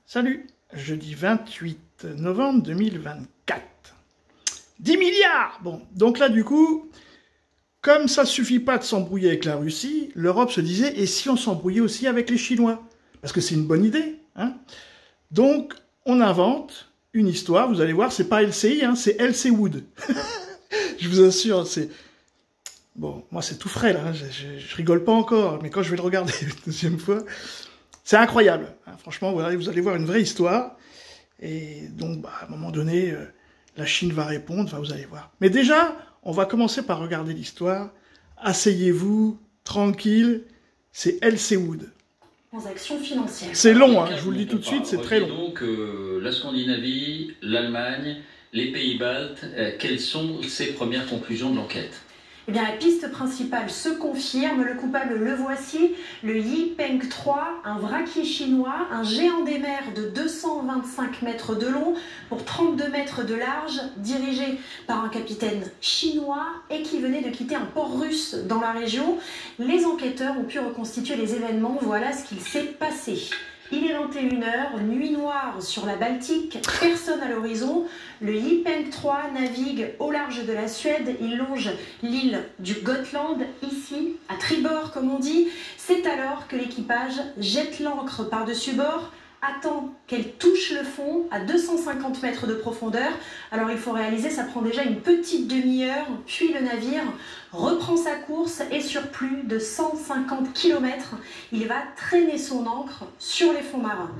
Salut, jeudi 28 novembre 2024. 10 milliards! Bon, donc là, du coup, comme ça suffit pas de s'embrouiller avec la Russie, l'Europe se disait, et si on s'embrouillait aussi avec les Chinois? Parce que c'est une bonne idée, hein? Donc, on invente une histoire, vous allez voir, c'est pas LCI, hein, c'est LC Wood. Je vous assure, c'est... Bon, moi c'est tout frais, là, hein, je rigole pas encore, mais quand je vais le regarder une deuxième fois, c'est incroyable. Hein, franchement, vous allez voir une vraie histoire. Et donc, à un moment donné, la Chine va répondre, enfin, vous allez voir. Mais déjà, on va commencer par regarder l'histoire. Asseyez-vous, tranquille, c'est LC Wood. Transactions financières. C'est long, hein, je vous le dis tout de suite, c'est très long. Donc, la Scandinavie, l'Allemagne, les pays-baltes, quelles sont ces premières conclusions de l'enquête? Eh bien, la piste principale se confirme. Le coupable, le voici, le Yipeng 3, un vraquier chinois, un géant des mers de 225 mètres de long pour 32 mètres de large, dirigé par un capitaine chinois et qui venait de quitter un port russe dans la région. Les enquêteurs ont pu reconstituer les événements. Voilà ce qu'il s'est passé. Il est 21h, nuit noire sur la Baltique, personne à l'horizon. Le Yipeng 3 navigue au large de la Suède, il longe l'île du Gotland, ici, à tribord comme on dit. C'est alors que l'équipage jette l'ancre par-dessus bord, attend qu'elle touche le fond à 250 mètres de profondeur. Alors il faut réaliser, ça prend déjà une petite demi-heure, puis le navire reprend sa course et sur plus de 150 km, il va traîner son ancre sur les fonds marins.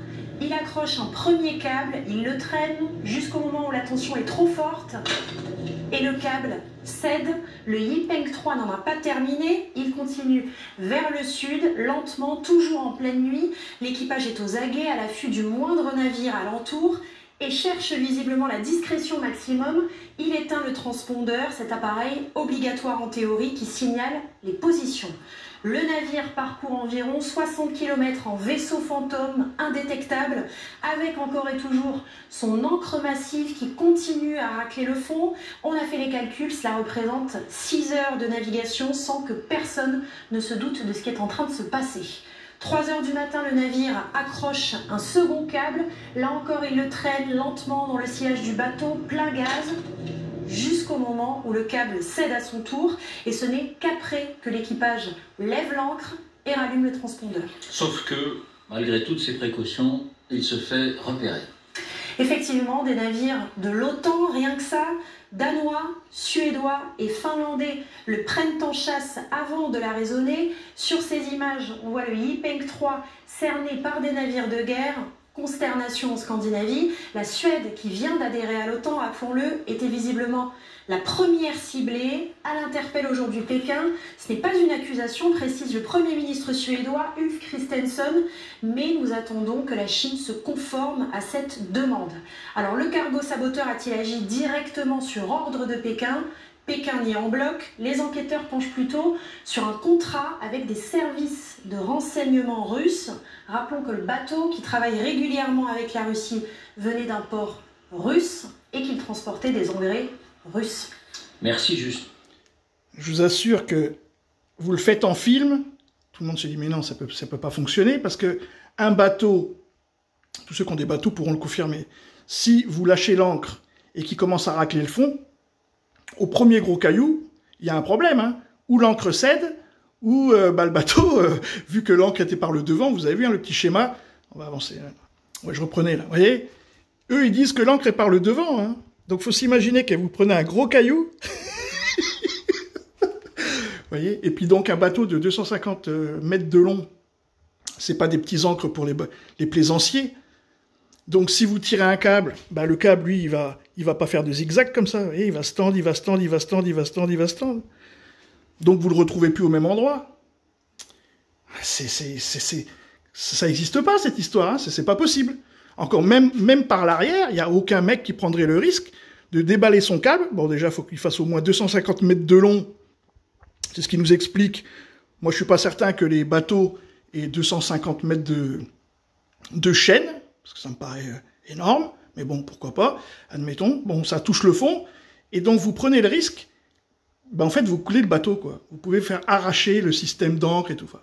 Il accroche un premier câble, il le traîne jusqu'au moment où la tension est trop forte et le câble cède. Le Yipeng 3 n'en a pas terminé, il continue vers le sud, lentement, toujours en pleine nuit. L'équipage est aux aguets, à l'affût du moindre navire alentour et cherche visiblement la discrétion maximum. Il éteint le transpondeur, cet appareil obligatoire en théorie qui signale les positions. Le navire parcourt environ 60 km en vaisseau fantôme indétectable, avec encore et toujours son ancre massive qui continue à racler le fond. On a fait les calculs, cela représente 6 heures de navigation sans que personne ne se doute de ce qui est en train de se passer. 3 h du matin, le navire accroche un second câble. Là encore, il le traîne lentement dans le sillage du bateau, plein gaz, jusqu'au moment où le câble cède à son tour. Et ce n'est qu'après que l'équipage lève l'ancre et rallume le transpondeur. Sauf que, malgré toutes ces précautions, il se fait repérer. Effectivement, des navires de l'OTAN, rien que ça, danois, suédois et finlandais le prennent en chasse avant de la raisonner. Sur ces images, on voit le Yipeng 3 cerné par des navires de guerre. Consternation en Scandinavie. La Suède, qui vient d'adhérer à l'OTAN, rappelons-le, était visiblement la première ciblée. Elle interpelle aujourd'hui Pékin. Ce n'est pas une accusation, précise le Premier ministre suédois Ulf Kristersson, mais nous attendons que la Chine se conforme à cette demande. Alors le cargo saboteur a-t-il agi directement sur ordre de Pékin ? Pékin nie en bloc. Les enquêteurs penchent plutôt sur un contrat avec des services de renseignement russes. Rappelons que le bateau, qui travaille régulièrement avec la Russie, venait d'un port russe et qu'il transportait des engrais russes. Merci, juste. Je vous assure que vous le faites en film, tout le monde se dit mais non, ça peut pas fonctionner, parce que un bateau, tous ceux qui ont des bateaux pourront le confirmer, si vous lâchez l'ancre et qu'il commence à racler le fond, au premier gros caillou, il y a un problème, hein, ou l'ancre cède, ou le bateau, vu que l'ancre était par le devant, vous avez vu hein, le petit schéma, on va avancer, hein. Ouais, je reprenais là, vous voyez, eux ils disent que l'ancre est par le devant, hein. Donc faut s'imaginer que vous prenez un gros caillou, vous voyez, et puis donc un bateau de 250 mètres de long, c'est pas des petits ancres pour les plaisanciers. Donc si vous tirez un câble, bah, le câble, lui, il va pas faire de zigzag comme ça. Vous voyez, il va se tendre, il va se tendre, il va se tendre, il va se tendre, il va se tendre. Donc vous le retrouvez plus au même endroit. Ça n'existe pas, cette histoire. Hein, c'est pas possible. Encore, même par l'arrière, il n'y a aucun mec qui prendrait le risque de déballer son câble. Bon, déjà, il faut qu'il fasse au moins 250 mètres de long. C'est ce qui nous explique. Moi, je suis pas certain que les bateaux aient 250 mètres de chaîne. Parce que ça me paraît énorme, mais bon, pourquoi pas, admettons. Bon, ça touche le fond, et donc vous prenez le risque, ben en fait, vous coulez le bateau, quoi. Vous pouvez faire arracher le système d'encre et tout ça.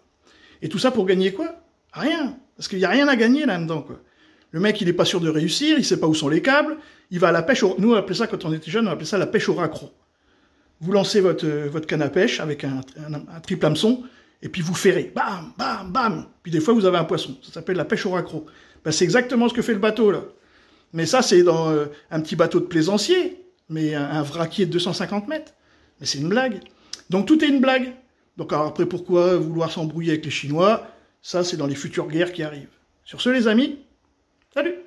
Et tout ça pour gagner quoi? Rien, parce qu'il n'y a rien à gagner là-dedans, quoi. Le mec, il n'est pas sûr de réussir, il sait pas où sont les câbles, il va à la pêche, nous on appelait ça, quand on était jeune, on appelait ça la pêche au raccro. Vous lancez votre canne à pêche avec un triple hameçon, et puis vous ferrez, bam, bam, bam, puis des fois vous avez un poisson, ça s'appelle la pêche au raccro. Ben, c'est exactement ce que fait le bateau, là. Mais ça, c'est dans un petit bateau de plaisancier, mais un vraquier de 250 mètres. Mais c'est une blague. Donc tout est une blague. Donc alors après, pourquoi vouloir s'embrouiller avec les Chinois? Ça, c'est dans les futures guerres qui arrivent. Sur ce, les amis, salut!